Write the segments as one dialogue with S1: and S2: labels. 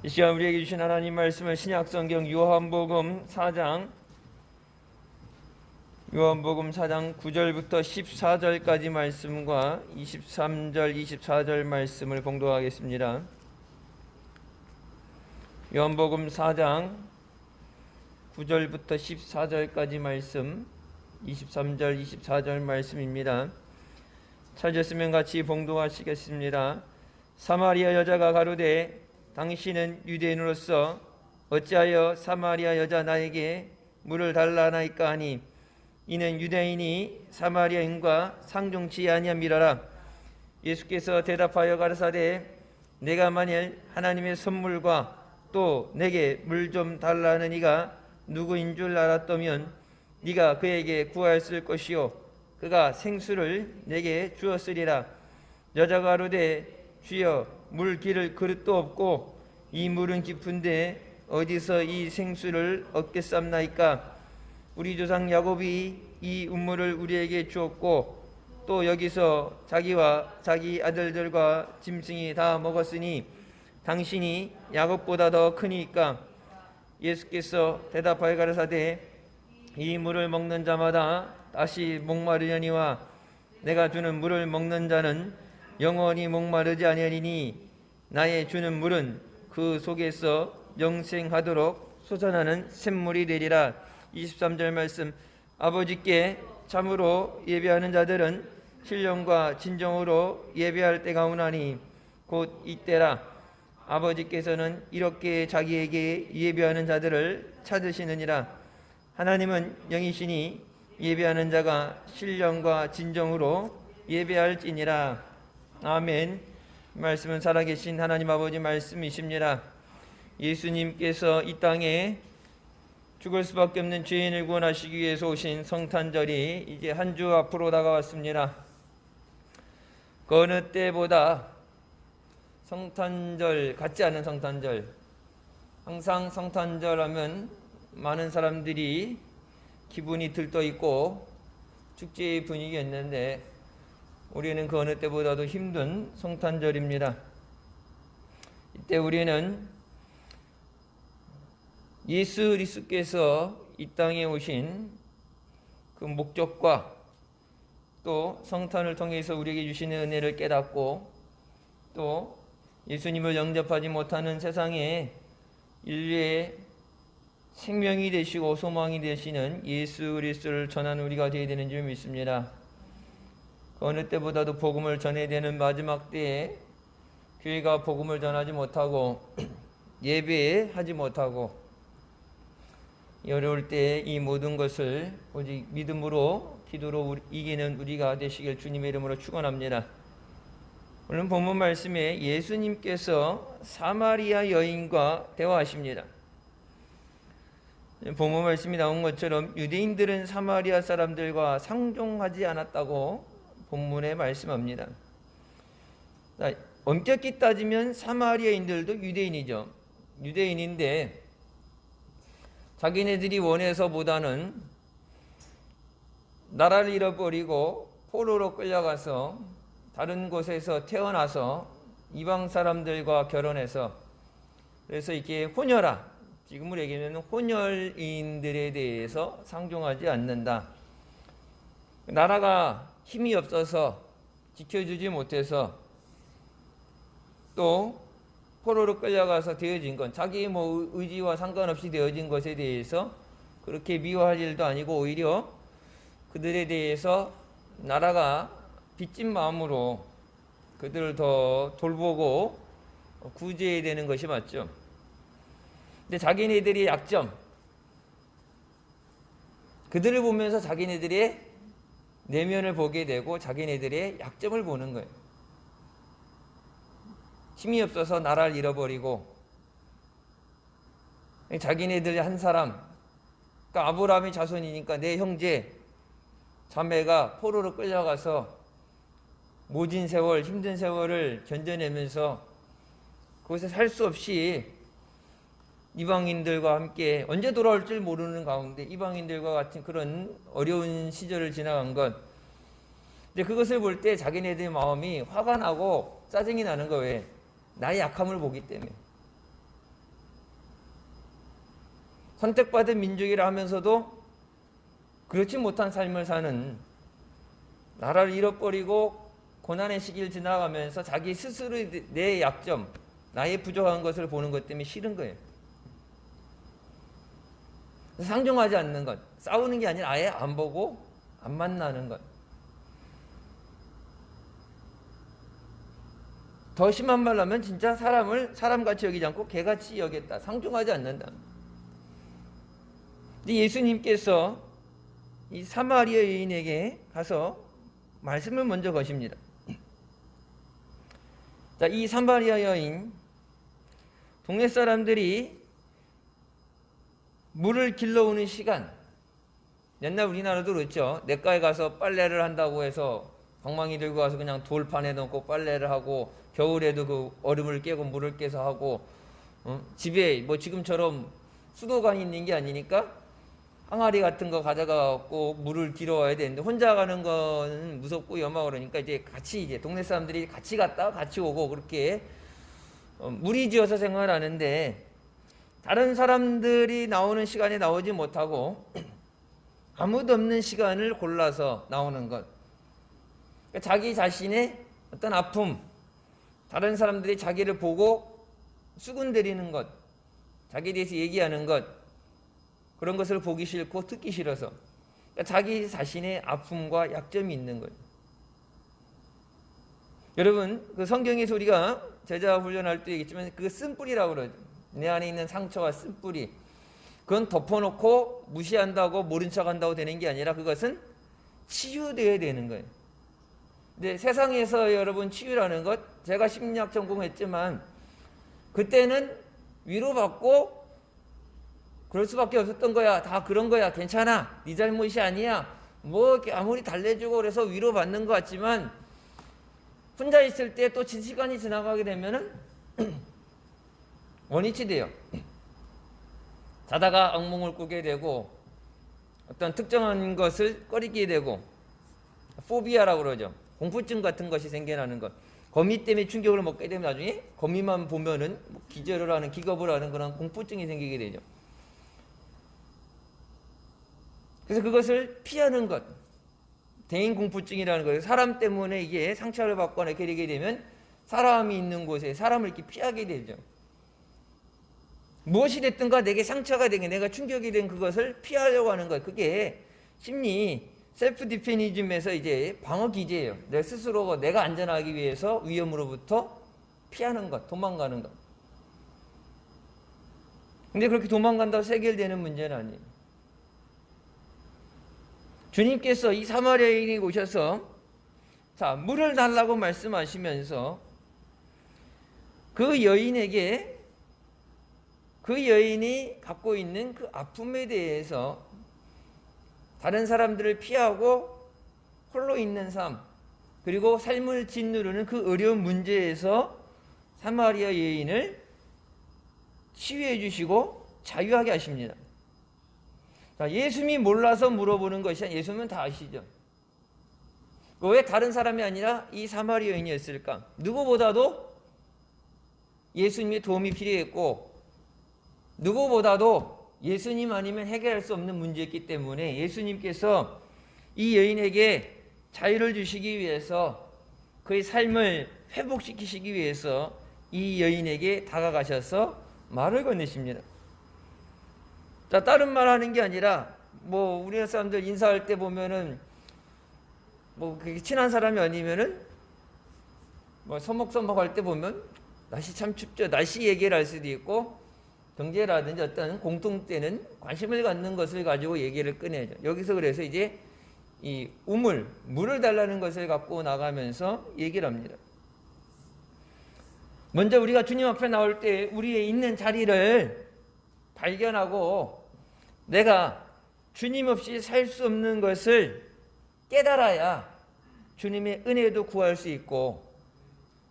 S1: 이 시간 우리에게 주신 하나님 말씀은 신약성경 요한복음 4장 9절부터 14절까지 말씀과 23절, 24절 말씀을 봉독하겠습니다. 요한복음 4장 9절부터 14절까지 말씀, 23절, 24절 말씀입니다. 찾으시면 같이 봉독하시겠습니다. 사마리아 여자가 가로되 당신은 유대인으로서 어찌하여 사마리아 여자 나에게 물을 달라나이까 하니 이는 유대인이 사마리아인과 상종치 아니함이라라. 예수께서 대답하여 가라사대 내가 만일 하나님의 선물과 또 내게 물 좀 달라는 이가 누구인 줄 알았다면 네가 그에게 구하였을 것이요 그가 생수를 내게 주었으리라. 여자가 가로되 주여 물 기를 그릇도 없고 이 물은 깊은데 어디서 이 생수를 얻겠삼나이까. 우리 조상 야곱이 이 우물을 우리에게 주었고 또 여기서 자기와 자기 아들들과 짐승이 다 먹었으니 당신이 야곱보다 더 크니까. 예수께서 대답하여 가라사대 이 물을 먹는 자마다 다시 목마르려니와 내가 주는 물을 먹는 자는 영원히 목마르지 아니하리니 나의 주는 물은 그 속에서 영생하도록 솟아나는 샘물이 되리라. 23절 말씀. 아버지께 참으로 예배하는 자들은 신령과 진정으로 예배할 때가 오나니 곧 이때라. 아버지께서는 이렇게 자기에게 예배하는 자들을 찾으시느니라. 하나님은 영이시니 예배하는 자가 신령과 진정으로 예배할지니라. 아멘. 말씀은 살아계신 하나님 아버지 말씀이십니다. 예수님께서 이 땅에 죽을 수밖에 없는 죄인을 구원하시기 위해서 오신 성탄절이 이제 한 주 앞으로 다가왔습니다. 그 어느 때보다 성탄절 같지 않은 성탄절, 항상 성탄절 하면 많은 사람들이 기분이 들떠 있고 축제의 분위기였는데 우리는 그 어느 때보다도 힘든 성탄절입니다. 이때 우리는 예수 그리스도께서 이 땅에 오신 그 목적과 또 성탄을 통해서 우리에게 주시는 은혜를 깨닫고 또 예수님을 영접하지 못하는 세상에 인류의 생명이 되시고 소망이 되시는 예수 그리스도를 전하는 우리가 되어야 되는 줄 믿습니다. 그 어느 때보다도 복음을 전해야 되는 마지막 때에 교회가 복음을 전하지 못하고 예배하지 못하고 어려울 때 이 모든 것을 오직 믿음으로 기도로 이기는 우리가 되시길 주님의 이름으로 축원합니다. 오늘 본문 말씀에 예수님께서 사마리아 여인과 대화하십니다. 본문 말씀이 나온 것처럼 유대인들은 사마리아 사람들과 상종하지 않았다고 본문에 말씀합니다. 엄격히 따지면 사마리아인들도 유대인이죠. 유대인인데 자기네들이 원해서보다는 나라를 잃어버리고 포로로 끌려가서 다른 곳에서 태어나서 이방 사람들과 결혼해서 그래서 이렇게 혼혈아, 지금으로 얘기하면 혼혈인들에 대해서 상종하지 않는다. 나라가 힘이 없어서 지켜주지 못해서 또 포로로 끌려가서 되어진 건 자기 의지와 상관없이 되어진 것에 대해서 그렇게 미워할 일도 아니고 오히려 그들에 대해서 나라가 빚진 마음으로 그들을 더 돌보고 구제해야 되는 것이 맞죠. 근데 자기네들의 약점, 그들을 보면서 자기네들의 내면을 보게 되고 자기네들의 약점을 보는 거예요. 힘이 없어서 나라를 잃어버리고 자기네들 한 사람, 그러니까 아브라함의 자손이니까 내 형제 자매가 포로로 끌려가서 모진 세월, 힘든 세월을 견뎌내면서 거기서 살 수 없이 이방인들과 함께 언제 돌아올 줄 모르는 가운데 이방인들과 같은 그런 어려운 시절을 지나간 것. 근데 그것을 볼 때 자기네들의 마음이 화가 나고 짜증이 나는 거예요. 나의 약함을 보기 때문에. 선택받은 민족이라 하면서도 그렇지 못한 삶을 사는, 나라를 잃어버리고 고난의 시기를 지나가면서 자기 스스로의 내 약점, 나의 부족한 것을 보는 것 때문에 싫은 거예요. 상종하지 않는 것, 싸우는 게 아니라 아예 안 보고 안 만나는 것. 더 심한 말로 하면 진짜 사람을 사람같이 여기지 않고 개같이 여겼다. 상종하지 않는다. 예수님께서 이 사마리아 여인에게 가서 말씀을 먼저 거십니다. 자, 이 사마리아 여인, 동네 사람들이 물을 길러오는 시간, 옛날 우리나라도 그렇죠. 냇가에 가서 빨래를 한다고 해서 방망이 들고 가서 그냥 돌판에 넣고 빨래를 하고, 겨울에도 그 얼음을 깨고 물을 깨서 하고, 집에 뭐 지금처럼 수도관이 있는 게 아니니까 항아리 같은 거 가져가고 물을 길어와야 되는데, 혼자 가는 거는 무섭고 위험하고 그러니까 이제 같이, 이제 동네 사람들이 같이 갔다 같이 오고 그렇게 무리지어서 생활하는데, 다른 사람들이 나오는 시간에 나오지 못하고 아무도 없는 시간을 골라서 나오는 것. 그러니까 자기 자신의 어떤 아픔, 다른 사람들이 자기를 보고 수군대리는 것, 자기에 대해서 얘기하는 것, 그런 것을 보기 싫고 듣기 싫어서, 그러니까 자기 자신의 아픔과 약점이 있는 거예요. 여러분, 그 성경에서 우리가 제자 훈련할 때 얘기했지만 그 쓴뿌리라고 그러죠. 내 안에 있는 상처와 쓴뿌리, 그건 덮어놓고 무시한다고 모른 척한다고 되는 게 아니라 그것은 치유되어야 되는 거예요. 근데 세상에서 여러분 치유라는 것, 제가 심리학 전공했지만 그때는 위로받고 그럴 수밖에 없었던 거야. 다 그런 거야. 괜찮아. 네 잘못이 아니야. 뭐 이렇게 아무리 달래주고 그래서 위로받는 것 같지만, 혼자 있을 때 또 시간이 지나가게 되면은 원위치 돼요. 자다가 악몽을 꾸게 되고, 어떤 특정한 것을 꺼리게 되고, 포비아라고 그러죠. 공포증 같은 것이 생겨나는 것. 거미 때문에 충격을 먹게 되면 나중에 거미만 보면은 기절을 하는, 기겁을 하는 그런 공포증이 생기게 되죠. 그래서 그것을 피하는 것, 대인 공포증이라는 거예요. 사람 때문에 이게 상처를 받거나 이렇게 되게 되면 사람이 있는 곳에 사람을 이렇게 피하게 되죠. 무엇이 됐든가 내게 상처가 되게, 내가 충격이 된 그것을 피하려고 하는 것, 그게 심리 셀프 디페니즘에서 이제 방어 기제예요. 내 스스로가 내가 안전하기 위해서 위험으로부터 피하는 것, 도망가는 것. 근데 그렇게 도망간다고 해결되는 문제는 아니에요. 주님께서 이 사마리아 여인이 오셔서 자, 물을 달라고 말씀하시면서 그 여인에게, 그 여인이 갖고 있는 그 아픔에 대해서, 다른 사람들을 피하고 홀로 있는 삶, 그리고 삶을 짓누르는 그 어려운 문제에서 사마리아 여인을 치유해 주시고 자유하게 하십니다. 예수님이 몰라서 물어보는 것이 아니라 예수님은 다 아시죠. 왜 다른 사람이 아니라 이 사마리아 여인이었을까? 누구보다도 예수님의 도움이 필요했고, 누구보다도 예수님 아니면 해결할 수 없는 문제였기 때문에 예수님께서 이 여인에게 자유를 주시기 위해서, 그의 삶을 회복시키시기 위해서 이 여인에게 다가가셔서 말을 건네십니다. 자, 다른 말 하는 게 아니라, 뭐 우리나라 사람들 인사할 때 보면은 뭐 친한 사람이 아니면은 뭐 서먹서먹할 때 보면 날씨 참 춥죠. 날씨 얘기를 할 수도 있고, 경제라든지 어떤 공통되는 관심을 갖는 것을 가지고 얘기를 꺼내죠. 여기서 그래서 이제 이 물을 달라는 것을 갖고 나가면서 얘기를 합니다. 먼저 우리가 주님 앞에 나올 때 우리의 있는 자리를 발견하고 내가 주님 없이 살 수 없는 것을 깨달아야 주님의 은혜도 구할 수 있고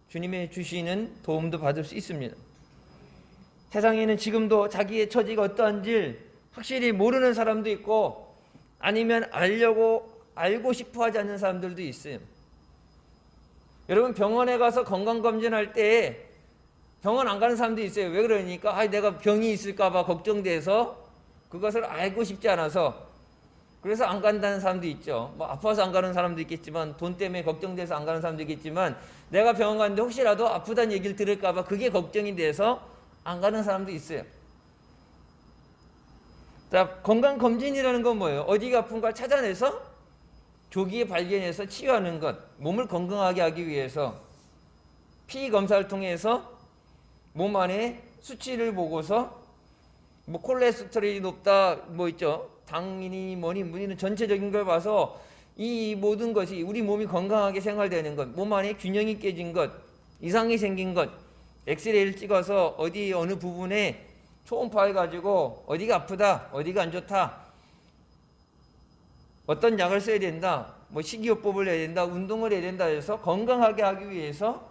S1: 주님의 주시는 도움도 받을 수 있습니다. 세상에는 지금도 자기의 처지가 어떠한지 확실히 모르는 사람도 있고, 아니면 알고 싶어 하지 않는 사람들도 있어요. 여러분, 병원에 가서 건강검진할 때 병원 안 가는 사람도 있어요. 왜 그러니까? 내가 병이 있을까 봐 걱정돼서 그것을 알고 싶지 않아서 그래서 안 간다는 사람도 있죠. 뭐 아파서 안 가는 사람도 있겠지만, 돈 때문에 걱정돼서 안 가는 사람도 있겠지만, 내가 병원 갔는데 혹시라도 아프다는 얘기를 들을까 봐 그게 걱정이 돼서 안 가는 사람도 있어요. 자, 건강검진이라는 건 뭐예요? 어디가 아픈가 찾아내서 조기에 발견해서 치유하는 것, 몸을 건강하게 하기 위해서 피 검사를 통해서 몸 안에 수치를 보고서 뭐 콜레스테롤이 높다 뭐 있죠. 당이니 뭐니 무니는 전체적인 걸 봐서 이 모든 것이 우리 몸이 건강하게 생활되는 것, 몸 안에 균형이 깨진 것, 이상이 생긴 것, 엑스레이를 찍어서 어디 어느 부분에 초음파해 가지고 어디가 아프다, 어디가 안 좋다, 어떤 약을 써야 된다, 뭐 식이요법을 해야 된다, 운동을 해야 된다 해서 건강하게 하기 위해서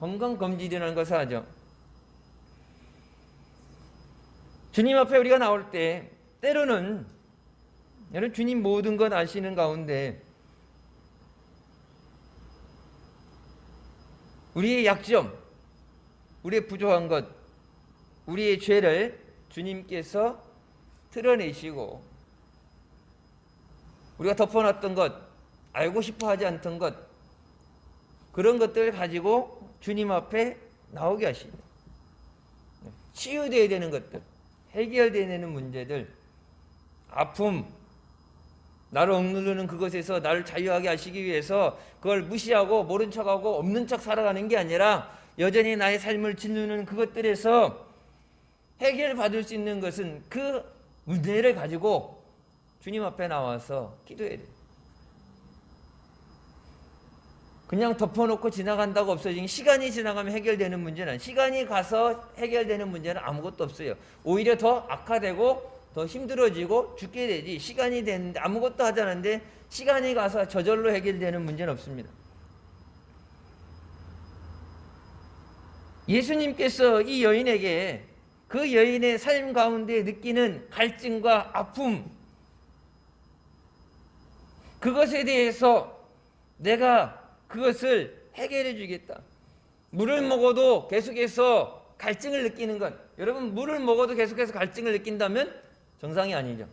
S1: 건강검진이라는 것을 하죠. 주님 앞에 우리가 나올 때 때로는 여러분 주님 모든 것 아시는 가운데 우리의 약점, 우리의 부족한 것, 우리의 죄를 주님께서 드러내시고 우리가 덮어놨던 것, 알고 싶어 하지 않던 것, 그런 것들을 가지고 주님 앞에 나오게 하십니다. 치유되어야 되는 것들, 해결되어야 되는 문제들, 아픔, 나를 억누르는 그것에서 나를 자유하게 하시기 위해서 그걸 무시하고 모른 척하고 없는 척 살아가는 게 아니라 여전히 나의 삶을 짓누르는 그것들에서 해결받을 수 있는 것은 그 문제를 가지고 주님 앞에 나와서 기도해야 돼요. 그냥 덮어놓고 지나간다고 없어지는, 시간이 지나가면 해결되는 문제는, 시간이 가서 해결되는 문제는 아무것도 없어요. 오히려 더 악화되고 더 힘들어지고 죽게 되지, 시간이 됐는데 아무것도 하지 않았는데 시간이 가서 저절로 해결되는 문제는 없습니다. 예수님께서 이 여인에게 그 여인의 삶 가운데 느끼는 갈증과 아픔, 그것에 대해서 내가 그것을 해결해 주겠다. 물을 먹어도 계속해서 갈증을 느끼는 것, 여러분 물을 먹어도 계속해서 갈증을 느낀다면 정상이 아니죠.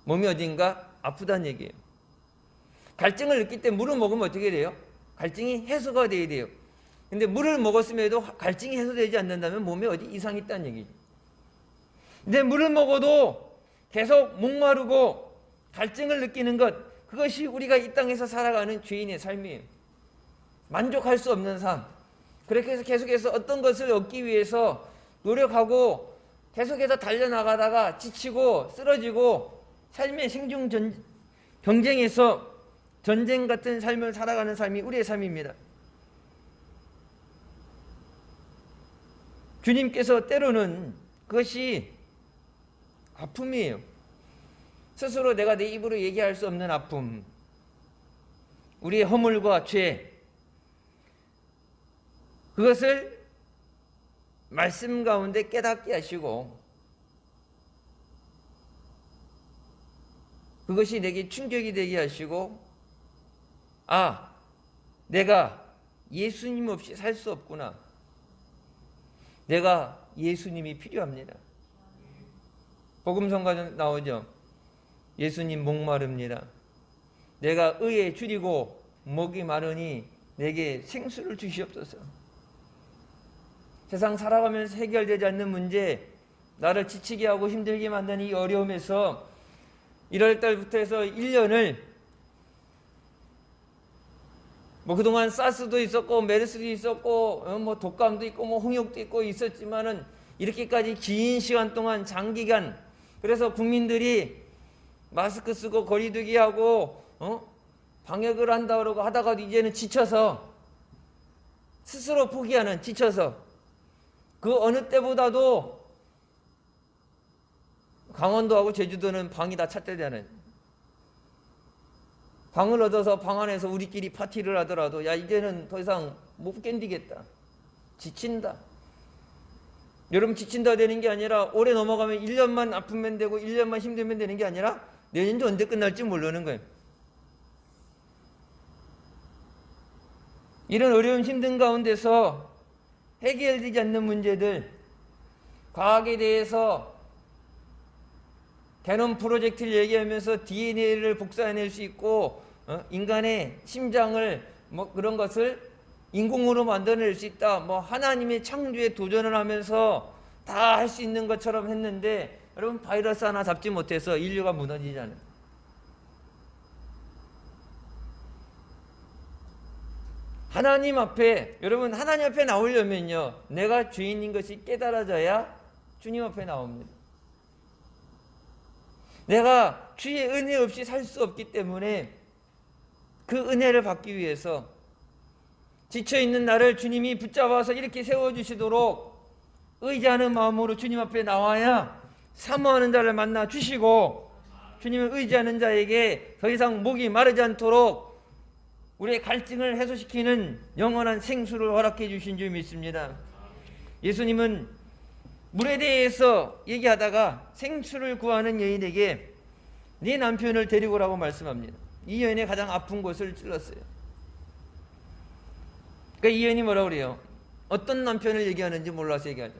S1: 몸이 어딘가 아프다는 얘기예요. 갈증을 느낄 때 물을 먹으면 어떻게 돼요? 갈증이 해소가 돼야 돼요. 근데 물을 먹었음에도 갈증이 해소되지 않는다면 몸에 어디 이상이 있다는 얘기죠. 근데 물을 먹어도 계속 목마르고 갈증을 느끼는 것, 그것이 우리가 이 땅에서 살아가는 죄인의 삶이에요. 만족할 수 없는 삶. 그렇게 해서 계속해서 어떤 것을 얻기 위해서 노력하고 계속해서 달려나가다가 지치고 쓰러지고 삶의 생존 경쟁에서 전쟁 같은 삶을 살아가는 삶이 우리의 삶입니다. 주님께서 때로는 그것이 아픔이에요. 스스로 내가 내 입으로 얘기할 수 없는 아픔, 우리의 허물과 죄, 그것을 말씀 가운데 깨닫게 하시고 그것이 내게 충격이 되게 하시고, 아, 내가 예수님 없이 살 수 없구나. 내가 예수님이 필요합니다. 복음성가에 나오죠. 예수님 목마릅니다. 내가 의에 줄이고 목이 마르니 내게 생수를 주시옵소서. 세상 살아가면서 해결되지 않는 문제, 나를 지치게 하고 힘들게 만드는 이 어려움에서 1월 달부터 해서 1년을 뭐 그동안 사스도 있었고 메르스도 있었고 뭐 독감도 있고 뭐 홍역도 있고 있었지만은 이렇게까지 긴 시간 동안 장기간, 그래서 국민들이 마스크 쓰고 거리두기 하고 방역을 한다 그러고 하다가도 이제는 지쳐서 스스로 포기하는, 지쳐서 그 어느 때보다도 강원도하고 제주도는 방이 다 찼대잖아요. 방을 얻어서 방 안에서 우리끼리 파티를 하더라도 야 이제는 더 이상 못 견디겠다, 지친다. 여러분 지친다 되는 게 아니라 올해 넘어가면 1년만 아프면 되고 1년만 힘들면 되는 게 아니라 내년도 언제 끝날지 모르는 거예요. 이런 어려움 힘든 가운데서 해결되지 않는 문제들, 과학에 대해서 게놈 프로젝트를 얘기하면서 DNA를 복사해낼 수 있고 인간의 심장을 뭐 그런 것을 인공으로 만들어낼 수 있다. 뭐 하나님의 창조에 도전을 하면서 다 할 수 있는 것처럼 했는데 여러분 바이러스 하나 잡지 못해서 인류가 무너지잖아요. 하나님 앞에 여러분 하나님 앞에 나오려면요 내가 죄인인 것이 깨달아져야 주님 앞에 나옵니다. 내가 주의 은혜 없이 살 수 없기 때문에 그 은혜를 받기 위해서 지쳐있는 나를 주님이 붙잡아서 이렇게 세워주시도록 의지하는 마음으로 주님 앞에 나와야 사모하는 자를 만나 주시고 주님을 의지하는 자에게 더 이상 목이 마르지 않도록 우리의 갈증을 해소시키는 영원한 생수를 허락해 주신 줄 믿습니다. 예수님은 물에 대해서 얘기하다가 생수를 구하는 여인에게 네 남편을 데리고 오라고 말씀합니다. 이 여인의 가장 아픈 곳을 찔렀어요. 그러니까 이 여인이 뭐라고 그래요? 어떤 남편을 얘기하는지 몰라서 얘기하죠.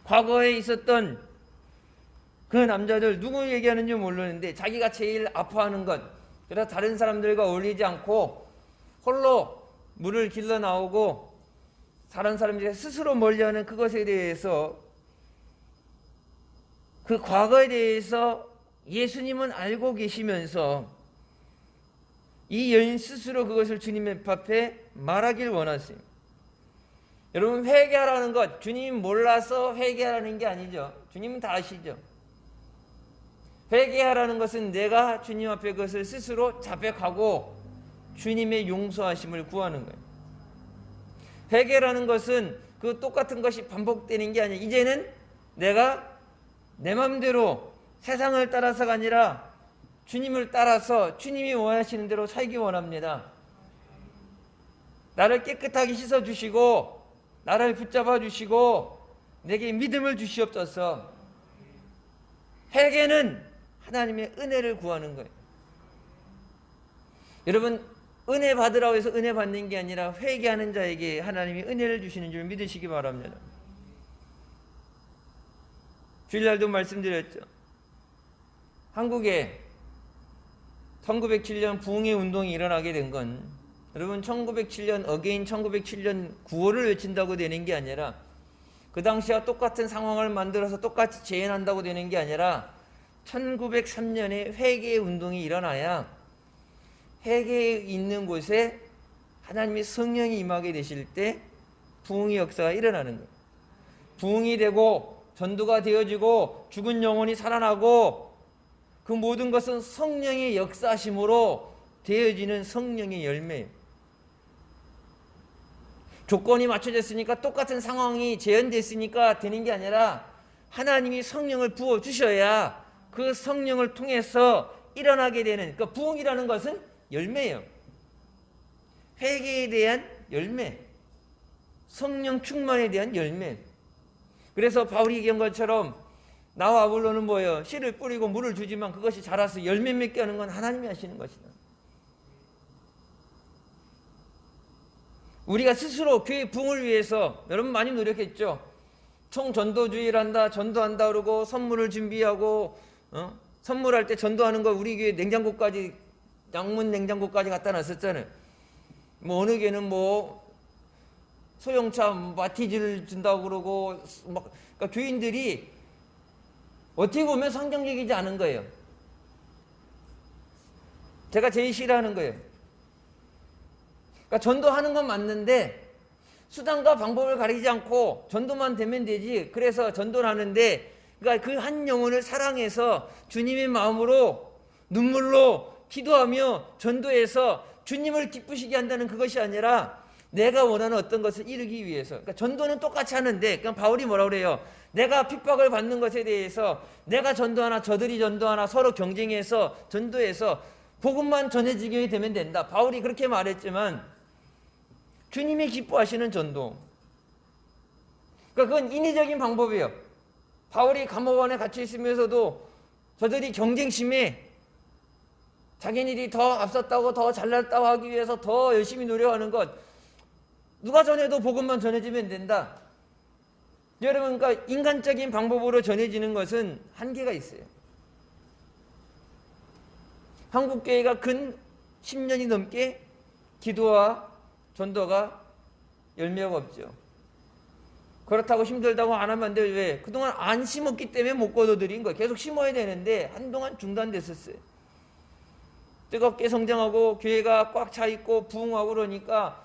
S1: 과거에 있었던 그 남자들 누구 얘기하는지 모르는데 자기가 제일 아파하는 것, 그래서 다른 사람들과 어울리지 않고 홀로 물을 길러 나오고 다른 사람들이 스스로 멀리하는 그것에 대해서 그 과거에 대해서 예수님은 알고 계시면서 이 여인 스스로 그것을 주님의 앞에 말하길 원하세요. 여러분 회개하라는 것 주님이 몰라서 회개하라는 게 아니죠. 주님은 다 아시죠. 회개하라는 것은 내가 주님 앞에 그것을 스스로 자백하고 주님의 용서하심을 구하는 거예요. 회개라는 것은 그 똑같은 것이 반복되는 게 아니에요. 이제는 내가 내 마음대로 세상을 따라서가 아니라 주님을 따라서 주님이 원하시는 대로 살기 원합니다. 나를 깨끗하게 씻어주시고 나를 붙잡아 주시고 내게 믿음을 주시옵소서. 회개는 하나님의 은혜를 구하는 거예요. 여러분 은혜 받으라고 해서 은혜 받는 게 아니라 회개하는 자에게 하나님이 은혜를 주시는 줄 믿으시기 바랍니다. 주일날도 말씀드렸죠. 한국에 1907년 부흥의 운동이 일어나게 된 건 여러분 1907년 어게인 1907년 구호를 외친다고 되는 게 아니라 그 당시와 똑같은 상황을 만들어서 똑같이 재현한다고 되는 게 아니라 1903년에 회개의 운동이 일어나야 회개에 있는 곳에 하나님의 성령이 임하게 되실 때 부흥의 역사가 일어나는 거예요. 부흥이 되고 전도가 되어지고 죽은 영혼이 살아나고 그 모든 것은 성령의 역사심으로 되어지는 성령의 열매예요. 조건이 맞춰졌으니까 똑같은 상황이 재현됐으니까 되는 게 아니라 하나님이 성령을 부어주셔야 그 성령을 통해서 일어나게 되는 그러니까 부흥이라는 것은 열매예요. 회개에 대한 열매, 성령 충만에 대한 열매. 그래서 바울이 얘기한 것처럼 나와 아볼로는 뭐예요? 씨를 뿌리고 물을 주지만 그것이 자라서 열매 맺게 하는 건 하나님이 하시는 것이다. 우리가 스스로 교회 부흥을 위해서 여러분 많이 노력했죠. 총전도주의를 한다, 전도한다 그러고 선물을 준비하고 선물할 때 전도하는 거 우리 교회 냉장고까지 양문 냉장고까지 갖다 놨었잖아요. 뭐 어느 교회는 뭐 소형차 마티즈를 준다고 그러고 막 그러니까 교인들이 어떻게 보면 성경적이지 않은 거예요. 제가 제일 싫어하는 거예요. 그러니까 전도하는 건 맞는데 수단과 방법을 가리지 않고 전도만 되면 되지. 그래서 전도를 하는데 그러니까 그 한 영혼을 사랑해서 주님의 마음으로 눈물로 기도하며 전도해서 주님을 기쁘시게 한다는 그것이 아니라 내가 원하는 어떤 것을 이루기 위해서. 그러니까 전도는 똑같이 하는데 그러니까 바울이 뭐라고 그래요? 내가 핍박을 받는 것에 대해서 내가 전도하나 저들이 전도하나 서로 경쟁해서 전도해서 복음만 전해지게 되면 된다. 바울이 그렇게 말했지만 주님이 기뻐하시는 전도. 그러니까 그건 인위적인 방법이에요. 바울이 감옥 안에 갇혀 있으면서도 저들이 경쟁심에 자기네들이 더 앞섰다고 더 잘났다고 하기 위해서 더 열심히 노력하는 것. 누가 전해도 복음만 전해지면 된다. 여러분, 그러니까 인간적인 방법으로 전해지는 것은 한계가 있어요. 한국교회가 근 10년이 넘게 기도와 전도가 열매가 없죠. 그렇다고 힘들다고 안 하면 안 돼요. 왜? 그동안 안 심었기 때문에 못 거둬들인 거예요. 계속 심어야 되는데 한동안 중단됐었어요. 뜨겁게 성장하고 교회가 꽉 차 있고 부흥하고 그러니까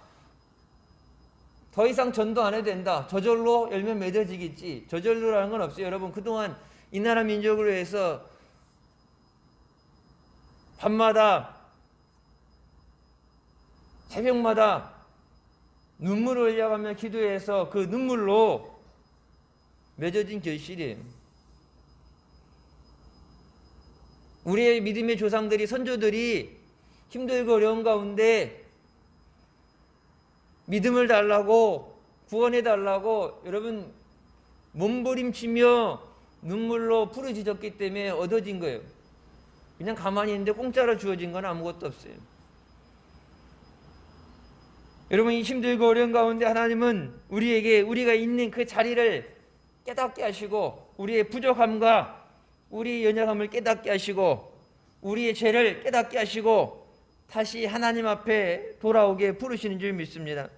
S1: 더 이상 전도 안 해도 된다. 저절로 열매 맺어지겠지. 저절로라는 건 없어요. 여러분, 그동안 이 나라 민족을 위해서 밤마다 새벽마다 눈물을 흘려가며 기도해서 그 눈물로 맺어진 결실이에요. 우리의 믿음의 조상들이, 선조들이 힘들고 어려운 가운데 믿음을 달라고, 구원해 달라고 여러분 몸부림치며 눈물로 부르짖었기 때문에 얻어진 거예요. 그냥 가만히 있는데 공짜로 주어진 건 아무것도 없어요. 여러분, 이 힘들고 어려운 가운데 하나님은 우리에게 우리가 있는 그 자리를 깨닫게 하시고, 우리의 부족함과 우리의 연약함을 깨닫게 하시고, 우리의 죄를 깨닫게 하시고 다시 하나님 앞에 돌아오게 부르시는 줄 믿습니다.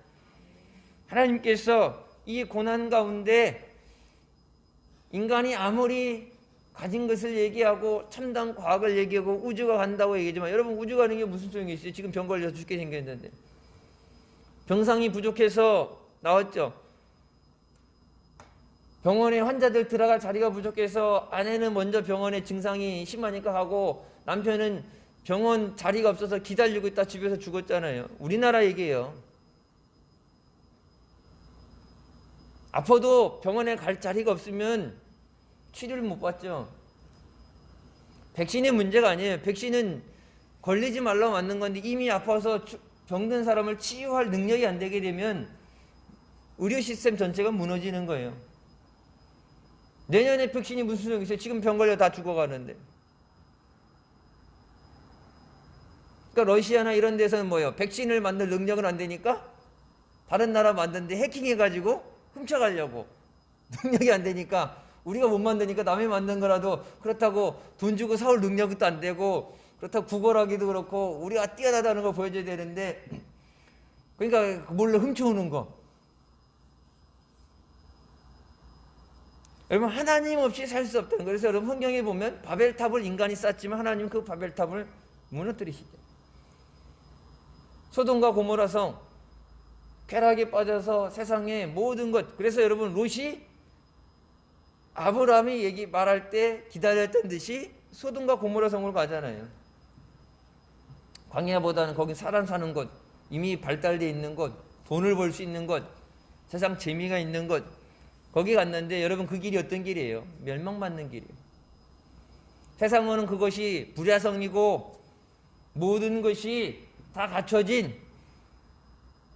S1: 하나님께서 이 고난 가운데 인간이 아무리 가진 것을 얘기하고 첨단 과학을 얘기하고 우주가 간다고 얘기하지만, 여러분, 우주가 가는 게 무슨 소용이 있어요? 지금 병 걸려서 죽게 생겼는데. 병상이 부족해서 나왔죠. 병원에 환자들 들어갈 자리가 부족해서 아내는 먼저 병원에 증상이 심하니까 가고, 남편은 병원 자리가 없어서 기다리고 있다 집에서 죽었잖아요. 우리나라 얘기예요. 아파도 병원에 갈 자리가 없으면 치료를 못 받죠. 백신의 문제가 아니에요. 백신은 걸리지 말라고 맞는 건데, 이미 아파서 병든 사람을 치유할 능력이 안 되게 되면 의료 시스템 전체가 무너지는 거예요. 내년에 백신이 무슨 소용이 있어요? 지금 병 걸려 다 죽어가는데. 그러니까 러시아나 이런 데서는 뭐예요? 백신을 만들 능력은 안 되니까 다른 나라 만드는데 해킹해가지고 훔쳐가려고. 능력이 안 되니까, 우리가 못 만드니까 남이 만든 거라도 그렇다고 돈 주고 사올 능력도 안 되고, 그렇다고 구걸하기도 그렇고 우리가 뛰어나다는 걸 보여줘야 되는데, 그러니까 몰래 훔쳐오는 거. 여러분, 하나님 없이 살 수 없다는 거예요. 그래서 여러분, 성경에 보면 바벨탑을 인간이 쌓지만 하나님 그 바벨탑을 무너뜨리시죠. 소돔과 고모라 성 쾌락에 빠져서 세상의 모든 것, 그래서 여러분, 롯이 아브라함이 말할 때 기다렸던 듯이 소돔과 고모라 성으로 가잖아요. 광야보다는 거기 사람 사는 곳, 이미 발달되어 있는 곳, 돈을 벌 수 있는 곳, 세상 재미가 있는 곳, 거기 갔는데 여러분, 그 길이 어떤 길이에요? 멸망받는 길이에요. 세상은 그것이 불야성이고 모든 것이 다 갖춰진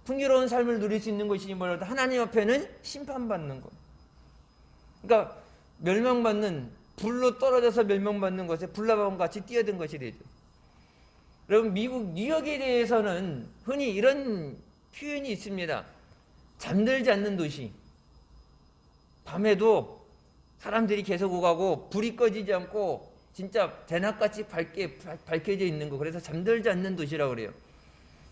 S1: 풍요로운 삶을 누릴 수 있는 것이니 뭐라도 하나님 앞에는 심판받는 것. 그러니까 멸망받는, 불로 떨어져서 멸망받는 것에 불나방 같이 뛰어든 것이 되죠. 여러분, 미국 뉴욕에 대해서는 흔히 이런 표현이 있습니다. 잠들지 않는 도시. 밤에도 사람들이 계속 오가고 불이 꺼지지 않고 진짜 대낮같이 밝혀져 있는 거. 그래서 잠들지 않는 도시라고 그래요.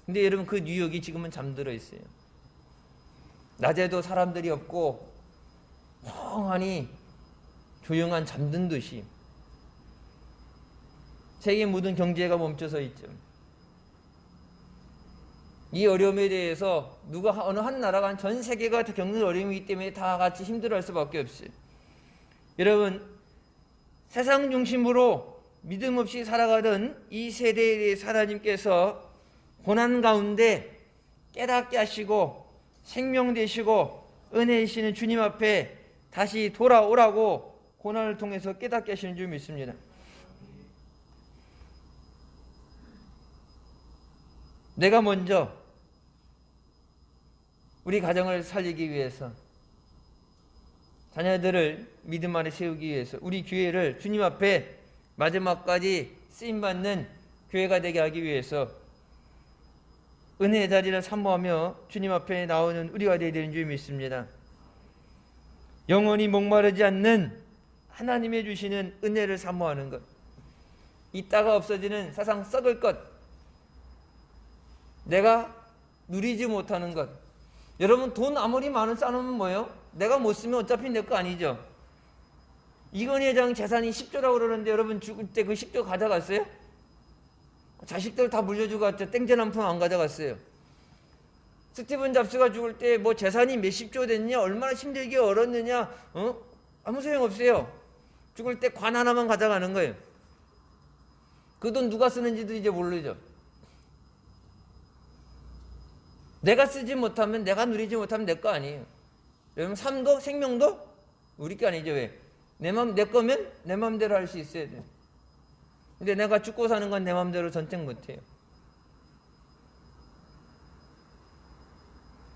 S1: 근데 여러분, 그 뉴욕이 지금은 잠들어 있어요. 낮에도 사람들이 없고 멍하니 조용한 잠든 도시. 세계 모든 경제가 멈춰서 있죠. 이 어려움에 대해서 어느 한 나라가, 전 세계가 겪는 어려움이기 때문에 다 같이 힘들어할 수밖에 없어요. 여러분, 세상 중심으로 믿음 없이 살아가던 이 세대에 대해서 하나님께서 고난 가운데 깨닫게 하시고 생명 되시고 은혜이시는 주님 앞에 다시 돌아오라고 고난을 통해서 깨닫게 하시는 줄 믿습니다. 내가 먼저 우리 가정을 살리기 위해서, 자녀들을 믿음 안에 세우기 위해서, 우리 교회를 주님 앞에 마지막까지 쓰임받는 교회가 되게 하기 위해서 은혜의 자리를 사모하며 주님 앞에 나오는 우리가 되어야 되는 줄 믿습니다. 영원히 목마르지 않는 하나님의 주시는 은혜를 사모하는 것, 있다가 없어지는 세상 썩을 것, 내가 누리지 못하는 것. 여러분, 돈 아무리 많은 쌓으면 뭐예요? 내가 못 쓰면 어차피 내 거 아니죠. 이건희 회장 재산이 10조라고 그러는데 여러분 죽을 때 그 10조 가져갔어요? 자식들 다 물려주고 갔죠. 땡전 한 푼 안 가져갔어요. 스티븐 잡스가 죽을 때 뭐 재산이 몇십 조 됐냐, 얼마나 힘들게 얼었느냐, 아무 소용 없어요. 죽을 때 관 하나만 가져가는 거예요. 그 돈 누가 쓰는지도 이제 모르죠. 내가 쓰지 못하면, 내가 누리지 못하면 내 거 아니에요. 여러분, 삶도 생명도 우리 거 아니죠. 왜? 내 거면 내 마음대로 할 수 있어야 돼. 근데 내가 죽고 사는 건 내 마음대로 선택 못해요.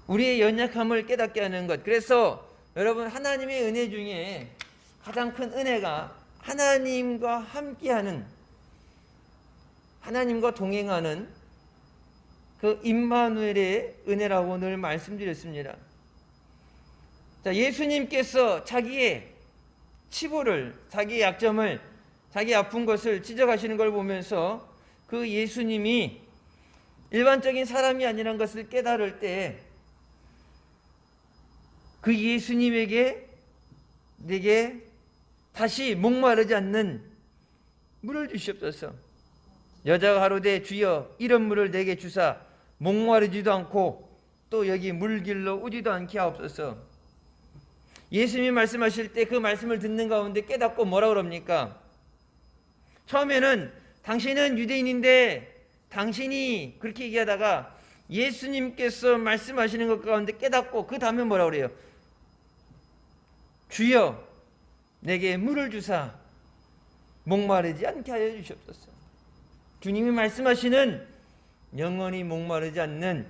S1: 우리의 연약함을 깨닫게 하는 것. 그래서 여러분, 하나님의 은혜 중에 가장 큰 은혜가 하나님과 함께하는, 하나님과 동행하는 그 임마누엘의 은혜라고 늘 말씀드렸습니다. 자, 예수님께서 자기의 치부를, 자기의 약점을, 자기 아픈 것을 지적하시는 걸 보면서 그 예수님이 일반적인 사람이 아니라는 것을 깨달을 때 그 예수님에게 내게 다시 목마르지 않는 물을 주시옵소서. 여자가 가로되 주여 이런 물을 내게 주사 목마르지도 않고 또 여기 물길로 오지도 않게 하옵소서. 예수님이 말씀하실 때 그 말씀을 듣는 가운데 깨닫고 뭐라 그럽니까? 처음에는 당신은 유대인인데 당신이 그렇게 얘기하다가 예수님께서 말씀하시는 것 가운데 깨닫고 그 다음에 뭐라 그래요? 주여 내게 물을 주사 목마르지 않게 하여 주시옵소서. 주님이 말씀하시는 영원히 목마르지 않는,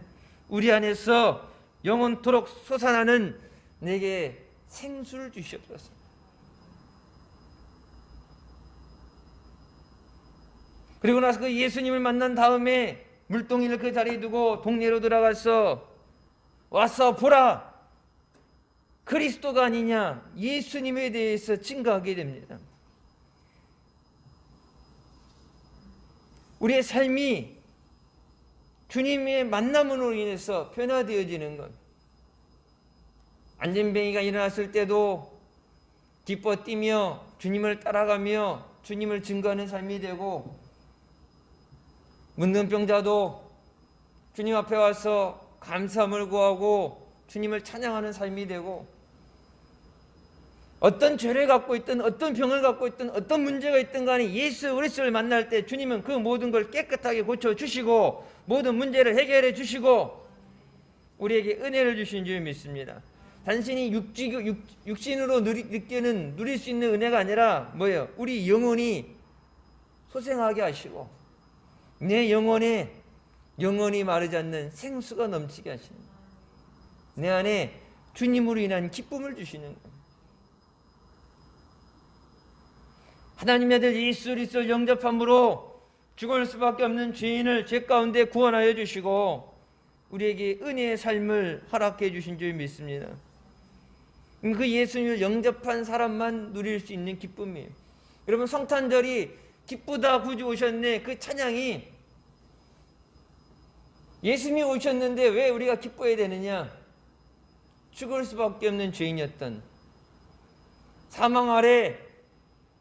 S1: 우리 안에서 영원토록 솟아나는 내게 생수를 주시옵소서. 그리고 나서 그 예수님을 만난 다음에 물동이를 그 자리에 두고 동네로 들어가서 와서 보라, 그리스도가 아니냐, 예수님에 대해서 증거하게 됩니다. 우리의 삶이 주님의 만남으로 인해서 변화되어지는 것. 안전뱅이가 일어났을 때도 기뻐 뛰며 주님을 따라가며 주님을 증거하는 삶이 되고, 문둥병자도 주님 앞에 와서 감사함을 구하고 주님을 찬양하는 삶이 되고, 어떤 죄를 갖고 있든 어떤 병을 갖고 있든 어떤 문제가 있든 간에 예수 그리스도를 만날 때 주님은 그 모든 걸 깨끗하게 고쳐주시고 모든 문제를 해결해 주시고 우리에게 은혜를 주신 줄 믿습니다. 단순히 육신으로 누릴 수 있는 은혜가 아니라 뭐예요? 우리 영혼이 소생하게 하시고 내 영혼에 영원히 마르지 않는 생수가 넘치게 하시는, 내 안에 주님으로 인한 기쁨을 주시는 거예요. 하나님의 아들 예수 그리스도를 영접함으로 죽을 수밖에 없는 죄인을 죄 가운데 구원하여 주시고 우리에게 은혜의 삶을 허락해 주신 줄 믿습니다. 그 예수님을 영접한 사람만 누릴 수 있는 기쁨이에요. 여러분, 성탄절이 기쁘다 구주 오셨네, 그 찬양이 예수님이 오셨는데 왜 우리가 기뻐해야 되느냐? 죽을 수밖에 없는 죄인이었던, 사망 아래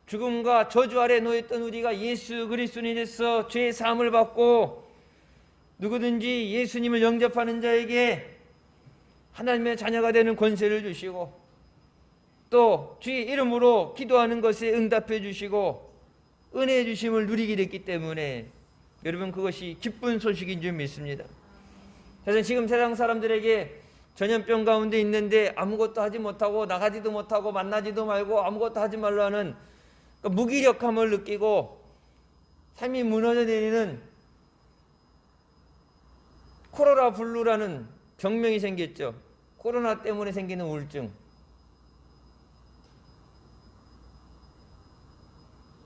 S1: 죽음과 저주 아래 놓였던 우리가 예수 그리스도로 인해서 죄의 사함을 받고 누구든지 예수님을 영접하는 자에게 하나님의 자녀가 되는 권세를 주시고 또 주의 이름으로 기도하는 것에 응답해 주시고 은혜 주심을 누리게 됐기 때문에 여러분, 그것이 기쁜 소식인 줄 믿습니다. 그래서 지금 세상 사람들에게 전염병 가운데 있는데 아무것도 하지 못하고 나가지도 못하고 만나지도 말고 아무것도 하지 말로 하는 그 무기력함을 느끼고 삶이 무너져 내리는 코로나 블루라는 병명이 생겼죠. 코로나 때문에 생기는 우울증.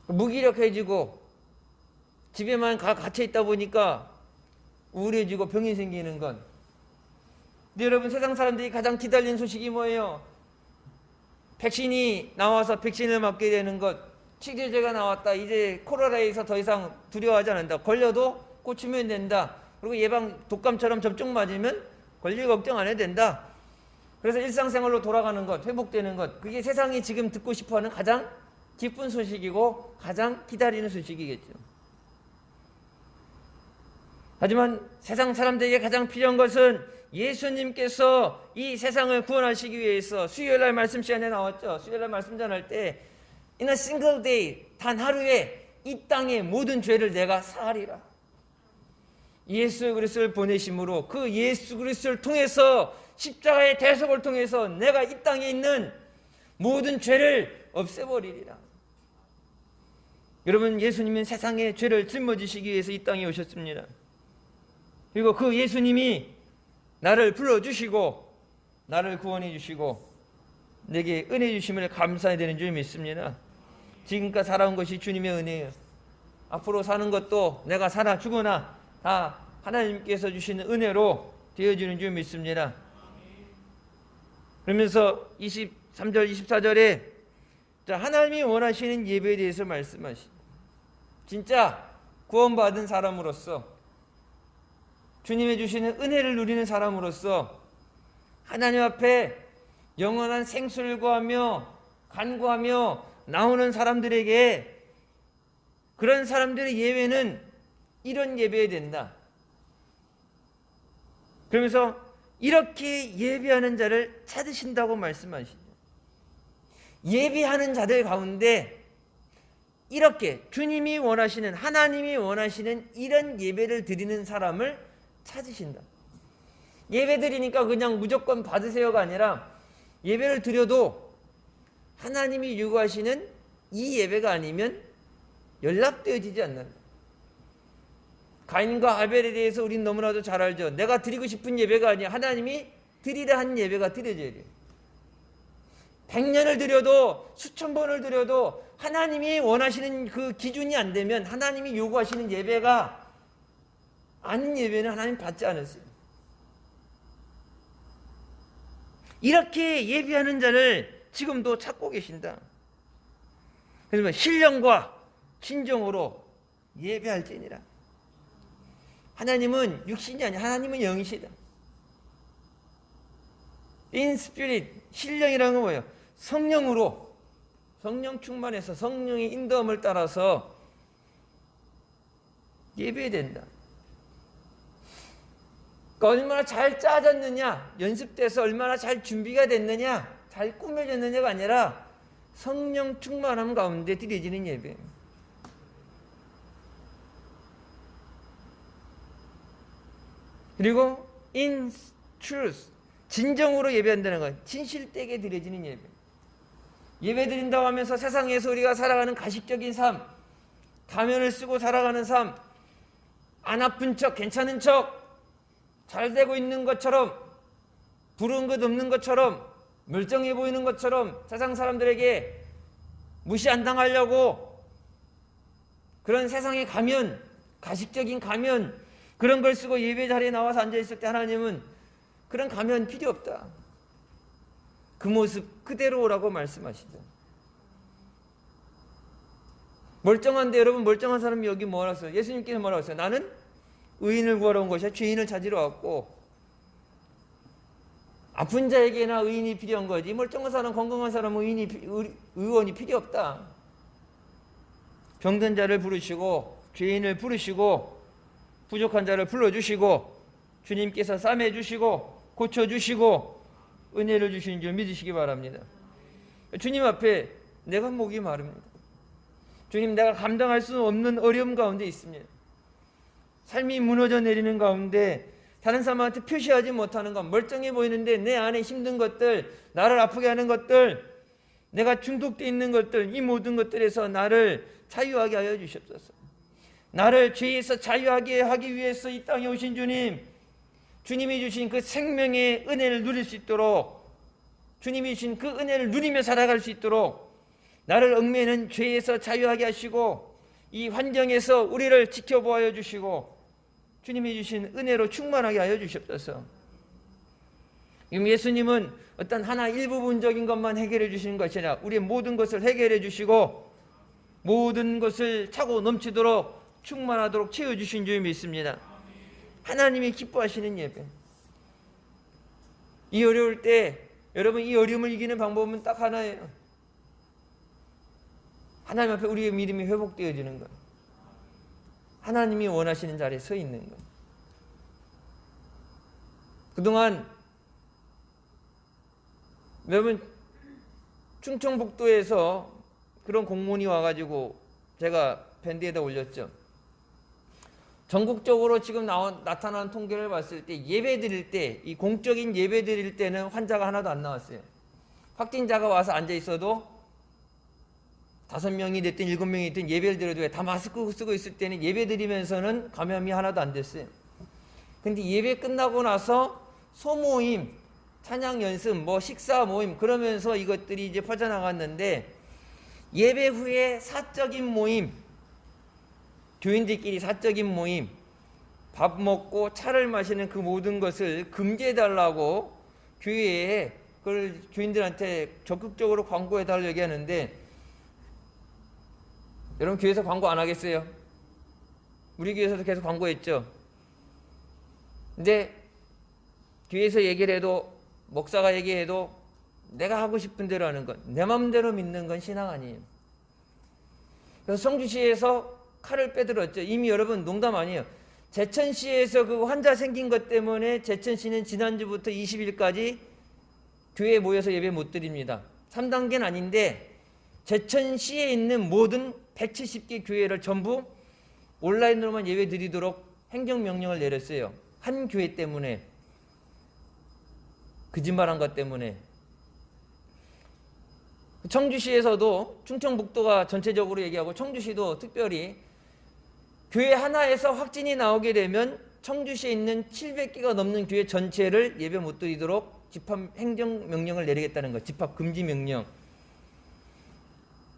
S1: 무기력해지고 집에만 갇혀 있다 보니까 우울해지고 병이 생기는 건. 근데 여러분, 세상 사람들이 가장 기다리는 소식이 뭐예요? 백신이 나와서 백신을 맞게 되는 것, 치료제가 나왔다. 이제 코로나에서 더 이상 두려워하지 않는다. 걸려도 고치면 된다. 그리고 예방 독감처럼 접종 맞으면 권리 걱정 안 해도 된다. 그래서 일상생활로 돌아가는 것, 회복되는 것, 그게 세상이 지금 듣고 싶어하는 가장 기쁜 소식이고 가장 기다리는 소식이겠죠. 하지만 세상 사람들에게 가장 필요한 것은 예수님께서 이 세상을 구원하시기 위해서, 수요일날 말씀 시간에 나왔죠. 수요일날 말씀 전할 때 In a single day, 단 하루에 이 땅의 모든 죄를 내가 사하리라. 예수 그리스도를 보내심으로 그 예수 그리스도를 통해서, 십자가의 대속을 통해서 내가 이 땅에 있는 모든 죄를 없애버리리라. 여러분, 예수님은 세상의 죄를 짊어지시기 위해서 이 땅에 오셨습니다. 그리고 그 예수님이 나를 불러주시고 나를 구원해 주시고 내게 은혜 주심을 감사해야 되는 줄 믿습니다. 지금까지 살아온 것이 주님의 은혜예요. 앞으로 사는 것도 내가 살아 죽으나 다 하나님께서 주시는 은혜로 되어지는 줄 믿습니다. 그러면서 23절 24절에 하나님이 원하시는 예배에 대해서 말씀하시죠. 진짜 구원받은 사람으로서, 주님이 주시는 은혜를 누리는 사람으로서 하나님 앞에 영원한 생수를 구하며 간구하며 나오는 사람들에게, 그런 사람들의 예배는 이런 예배해야 된다. 그러면서 이렇게 예배하는 자를 찾으신다고 말씀하시죠. 예배하는 자들 가운데 이렇게 주님이 원하시는, 하나님이 원하시는 이런 예배를 드리는 사람을 찾으신다. 예배 드리니까 그냥 무조건 받으세요가 아니라, 예배를 드려도 하나님이 요구하시는 이 예배가 아니면 연락되어지지 않는다. 가인과 아벨에 대해서 우리는 너무나도 잘 알죠. 내가 드리고 싶은 예배가 아니야. 하나님이 드리라 한 예배가 드려져야 돼요. 100년을 드려도 수천 번을 드려도 하나님이 원하시는 그 기준이 안 되면, 하나님이 요구하시는 예배가 아닌 예배는 하나님 받지 않았어요. 이렇게 예배하는 자를 지금도 찾고 계신다. 그래서 신령과 진정으로 예배할지니라. 하나님은 육신이 아니야. 하나님은 영이시다. In spirit, 신령이라는 건 뭐예요? 성령으로, 성령 충만해서 성령의 인도함을 따라서 예배해야 된다. 그러니까 얼마나 잘 짜졌느냐, 연습돼서 얼마나 잘 준비가 됐느냐, 잘 꾸며졌느냐가 아니라 성령 충만함 가운데 드려지는 예배. 그리고 in truth, 진정으로 예배한다는 건 진실되게 드려지는 예배. 예배 드린다고 하면서 세상에서 우리가 살아가는 가식적인 삶, 가면을 쓰고 살아가는 삶, 안 아픈 척, 괜찮은 척, 잘 되고 있는 것처럼, 부러운 것 없는 것처럼, 멀쩡해 보이는 것처럼 세상 사람들에게 무시 안 당하려고 그런 세상의 가면, 가식적인 가면, 그런 걸 쓰고 예배 자리에 나와서 앉아있을 때 하나님은 그런 가면 필요 없다. 그 모습 그대로라고 말씀하시죠. 멀쩡한데, 여러분, 멀쩡한 사람이 여기 뭐라고 했어요? 예수님께서 뭐라고 했어요? 나는 의인을 구하러 온 것이야. 죄인을 찾으러 왔고, 아픈 자에게나 의인이 필요한 거지, 멀쩡한 사람, 건강한 사람은 의원이 필요 없다. 병든 자를 부르시고 죄인을 부르시고 부족한 자를 불러주시고 주님께서 싸매주시고 고쳐주시고 은혜를 주시는 줄 믿으시기 바랍니다. 주님 앞에 내가 목이 마릅니다. 주님, 내가 감당할 수 없는 어려움 가운데 있습니다. 삶이 무너져 내리는 가운데 다른 사람한테 표시하지 못하는 것, 멀쩡해 보이는데 내 안에 힘든 것들, 나를 아프게 하는 것들, 내가 중독되어 있는 것들, 이 모든 것들에서 나를 자유하게 하여 주시옵소서. 나를 죄에서 자유하게 하기 위해서 이 땅에 오신 주님, 주님이 주신 그 생명의 은혜를 누릴 수 있도록, 주님이 주신 그 은혜를 누리며 살아갈 수 있도록 나를 얽매이는 죄에서 자유하게 하시고 이 환경에서 우리를 지켜보아 주시고 주님이 주신 은혜로 충만하게 하여 주시옵소서. 예수님은 어떤 하나 일부분적인 것만 해결해 주시는 것이 아니라 우리의 모든 것을 해결해 주시고 모든 것을 차고 넘치도록 충만하도록 채워주신 줄 믿습니다. 하나님이 기뻐하시는 예배. 이 어려울 때 여러분, 이 어려움을 이기는 방법은 딱 하나예요. 하나님 앞에 우리의 믿음이 회복되어지는 것. 하나님이 원하시는 자리에 서 있는 것. 그동안 여러분, 충청북도에서 그런 공문이 와가지고 제가 밴드에다 올렸죠. 전국적으로 지금 나타난 통계를 봤을 때 예배 드릴 때, 이 공적인 예배 드릴 때는 환자가 하나도 안 나왔어요. 확진자가 와서 앉아 있어도 5명이 됐든 7명이 됐든 예배를 드려도 다 마스크 쓰고 있을 때는 예배 드리면서는 감염이 하나도 안 됐어요. 근데 예배 끝나고 나서 소모임, 찬양 연습, 식사 모임 그러면서 이것들이 이제 퍼져나갔는데 예배 후에 사적인 모임, 교인들끼리 사적인 모임, 밥 먹고 차를 마시는 그 모든 것을 금지해달라고 교회에 그걸 교인들한테 적극적으로 광고해달라고 얘기하는데 여러분, 교회에서 광고 안 하겠어요? 우리 교회에서도 계속 광고했죠. 근데 교회에서 얘기를 해도 목사가 얘기해도 내가 하고 싶은 대로 하는 건, 내 마음대로 믿는 건 신앙 아니에요. 그래서 성주시에서 칼을 빼들었죠. 이미 여러분 농담 아니에요. 제천시에서 그 환자 생긴 것 때문에 제천시는 지난주부터 20일까지 교회에 모여서 예배 못 드립니다. 3단계는 아닌데 제천시에 있는 모든 170개 교회를 전부 온라인으로만 예배 드리도록 행정명령을 내렸어요. 한 교회 때문에, 거짓말한 것 때문에. 청주시에서도, 충청북도가 전체적으로 얘기하고 청주시도 특별히 교회 하나에서 확진이 나오게 되면 청주시에 있는 700개가 넘는 교회 전체를 예배 못 드리도록 집합 행정명령을 내리겠다는 것, 집합 금지 명령.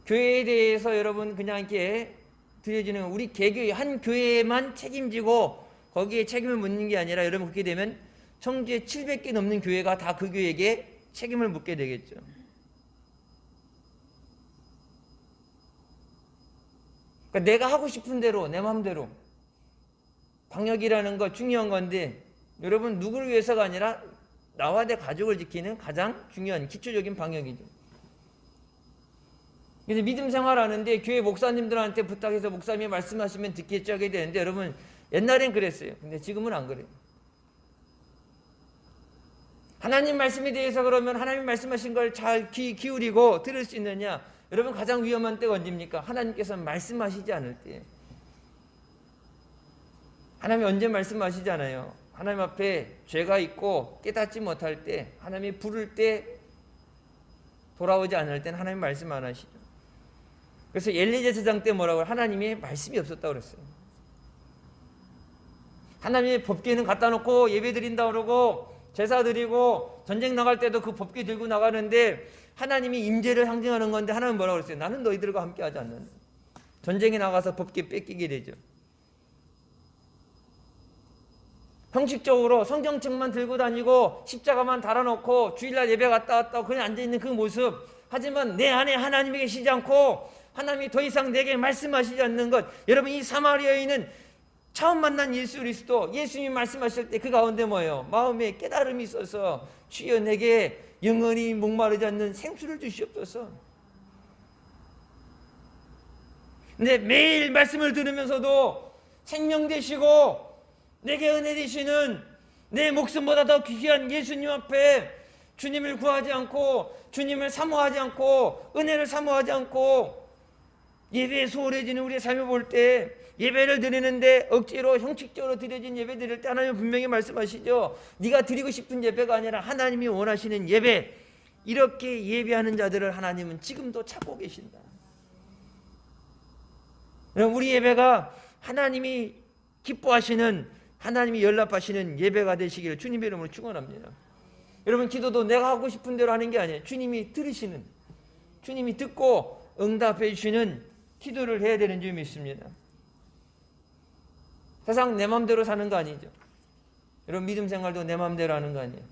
S1: 교회에 대해서 여러분 그냥 이렇게 드려지는, 우리 개교회 한 교회만 책임지고 거기에 책임을 묻는 게 아니라 여러분 그렇게 되면 청주에 700개 넘는 교회가 다 그 교회에게 책임을 묻게 되겠죠. 그러니까 내가 하고 싶은 대로, 내 마음대로. 방역이라는 거 중요한 건데 여러분, 누구를 위해서가 아니라 나와 내 가족을 지키는 가장 중요한 기초적인 방역이죠. 그래서 믿음 생활하는데 교회 목사님들한테 부탁해서 목사님이 말씀하시면 듣겠죠 하게 되는데 여러분, 옛날엔 그랬어요. 근데 지금은 안 그래요. 하나님 말씀에 대해서 그러면 하나님 말씀하신 걸 잘 귀 기울이고 들을 수 있느냐? 여러분, 가장 위험한 때가 언제입니까? 하나님께서 말씀하시지 않을 때. 하나님이 언제 말씀하시잖아요. 하나님 앞에 죄가 있고 깨닫지 못할 때, 하나님이 부를 때, 돌아오지 않을 때는 하나님 말씀 안 하시죠. 그래서 엘리제 제사장 때 뭐라고? 하나님의 말씀이 없었다고 그랬어요. 하나님의 법궤는 갖다 놓고 예배 드린다고 그러고 제사 드리고 전쟁 나갈 때도 그 법궤 들고 나가는데 하나님이 임재를 상징하는 건데 하나님은 뭐라고 그랬어요? 나는 너희들과 함께 하지 않는다. 전쟁에 나가서 법궤 뺏기게 되죠. 형식적으로 성경책만 들고 다니고 십자가만 달아놓고 주일날 예배 갔다 왔다 그냥 앉아있는 그 모습, 하지만 내 안에 하나님이 계시지 않고 하나님이 더 이상 내게 말씀하시지 않는 것. 여러분, 이 사마리아 여인은 처음 만난 예수 그리스도, 예수님이 말씀하실 때 그 가운데 뭐예요? 마음에 깨달음이 있어서 주여 내게 영원히 목마르지 않는 생수를 주시옵소서. 근데 매일 말씀을 들으면서도 생명 되시고 내게 은혜 되시는, 내 목숨보다 더 귀한 예수님 앞에 주님을 구하지 않고 주님을 사모하지 않고 은혜를 사모하지 않고 예배에 소홀해지는 우리의 삶을 볼 때, 예배를 드리는데 억지로 형식적으로 드려진 예배 드릴 때 하나님은 분명히 말씀하시죠. 네가 드리고 싶은 예배가 아니라 하나님이 원하시는 예배, 이렇게 예배하는 자들을 하나님은 지금도 찾고 계신다. 우리 예배가 하나님이 기뻐하시는, 하나님이 연락하시는 예배가 되시기를 주님의 이름으로 축원합니다. 여러분, 기도도 내가 하고 싶은 대로 하는 게 아니에요. 주님이 들으시는, 주님이 듣고 응답해 주시는 기도를 해야 되는 줄 믿습니다. 세상 내 마음대로 사는 거 아니죠. 여러분, 믿음 생활도 내 마음대로 하는 거 아니에요.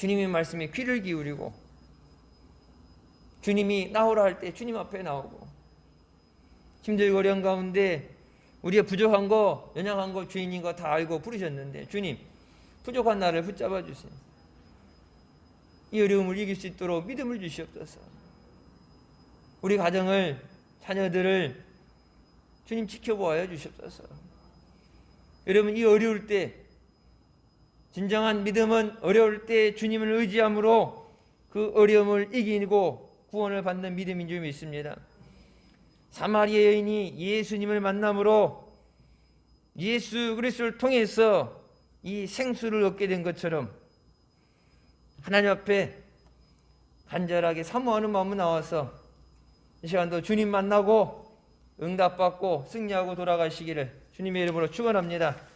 S1: 주님의 말씀에 귀를 기울이고 주님이 나오라 할 때 주님 앞에 나오고 힘들고 어려운 가운데 우리가 부족한 거 연약한 거 죄인인 거 다 알고 부르셨는데 주님 부족한 나를 붙잡아 주세요. 이 어려움을 이길 수 있도록 믿음을 주시옵소서. 우리 가정을 자녀들을 주님 지켜보아야 주시옵소서. 여러분 이 어려울 때 진정한 믿음은 어려울 때 주님을 의지함으로 그 어려움을 이기고 구원을 받는 믿음인 줄 믿습니다. 사마리아 여인이 예수님을 만남으로 예수 그리스도를 통해서 이 생수를 얻게 된 것처럼 하나님 앞에 간절하게 사모하는 마음으로 나와서 이 시간도 주님 만나고 응답받고 승리하고 돌아가시기를 주님의 이름으로 축원합니다.